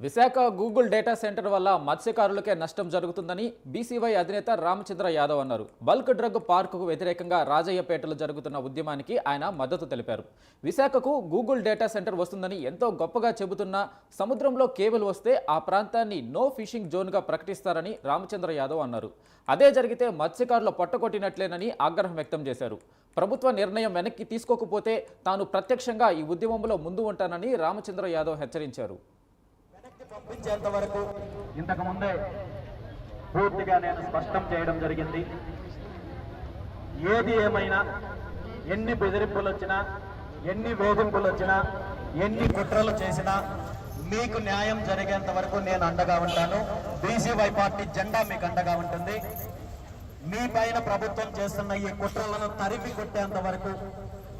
Visakha Google data centre వల్ల మత్స్యకారులకే నష్టం జరుగుతుందని బీసీవై అధినేత రామచంద్ర యాదవ్ అన్నారు. బల్క్ డ్రగ్ పార్కుకు వ్యతిరేకంగా రాజయ్యపేటలో జరుగుతున్న ఉద్యమానికి ఆయన మద్దతు తెలిపారు. విశాఖకు గూగుల్ డేటా సెంటర్ వస్తుందని ఎంతో గొప్పగా చెబుతున్నా సముద్రంలో కేబుల్ వస్తే ఆ ప్రాంతాన్ని నో ఫిషింగ్ జోన్గా ప్రకటిస్తారని రామచంద్ర యాదవ్ అన్నారు. అదే జరిగితే మత్స్యకారులు పొట్టకొట్టినట్లేనని ఆగ్రహం వ్యక్తం చేశారు. ప్రభుత్వ నిర్ణయం వెనక్కి తీసుకోకపోతే తాను ప్రత్యక్షంగా ఈ ఉద్యమంలో ముందు ఉంటానని రామచంద్ర యాదవ్ హెచ్చరించారు. పంపించేంత వరకు ఇంతకు ముందే పూర్తిగా నేను స్పష్టం చేయడం జరిగింది. ఏది ఏమైనా, ఎన్ని బెదిరింపులు వచ్చినా, ఎన్ని వేధింపులు వచ్చినా, ఎన్ని కుట్రలు చేసినా మీకు న్యాయం జరిగేంత వరకు నేను అండగా ఉంటాను. బీసీవై పార్టీ జెండా మీకు అండగా ఉంటుంది. మీ పైన ప్రభుత్వం చేస్తున్న ఈ కుట్రలను తరిమి కొట్టేంత వరకు,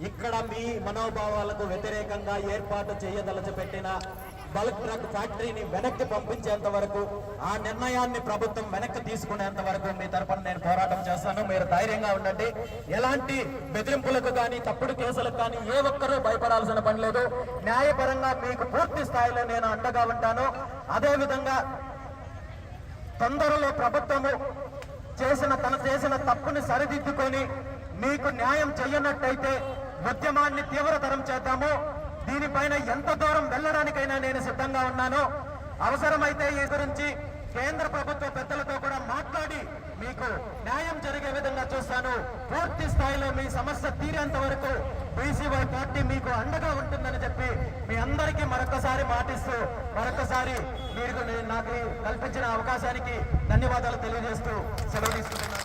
ఇక్కడ మీ మనోభావాలకు వ్యతిరేకంగా ఏర్పాటు చేయదలచిపెట్టిన బల్క్ డ్రగ్ ఫ్యాక్టరీని వెనక్కి పంపించేంత వరకు, ఆ నిర్ణయాన్ని ప్రభుత్వం వెనక్కి తీసుకునేంత వరకు మీ తరపున నేను పోరాటం చేస్తాను. మీరు ధైర్యంగా ఉండండి. ఎలాంటి బెదిరింపులకు కానీ, తప్పుడు కేసులకు కానీ ఏ ఒక్కరూ భయపడాల్సిన పని లేదు. న్యాయపరంగా మీకు పూర్తి స్థాయిలో నేను అండగా ఉంటాను. అదేవిధంగా తొందరలో ప్రభుత్వము చేసిన తప్పుని సరిదిద్దుకొని మీకు న్యాయం చెయ్యనట్టయితే ఉద్యమాన్ని తీవ్రతరం చేద్దాము. దీనిపైన ఎంత దూరం వెళ్ళడానికైనా నేను సిద్ధంగా ఉన్నాను. అవసరమైతే ఈ గురించి కేంద్ర ప్రభుత్వ పెద్దలతో కూడా మాట్లాడి మీకు న్యాయం జరిగే విధంగా చూస్తాను. పూర్తి స్థాయిలో మీ సమస్య తీరేంత వరకు బీసీవై పార్టీ మీకు అండగా ఉంటుందని చెప్పి మీ అందరికీ మరొకసారి మాటిస్తూ, మరొకసారి మీరు నాకు కల్పించిన అవకాశానికి ధన్యవాదాలు తెలియజేస్తూ సెలవు తీసుకుంటున్నాను.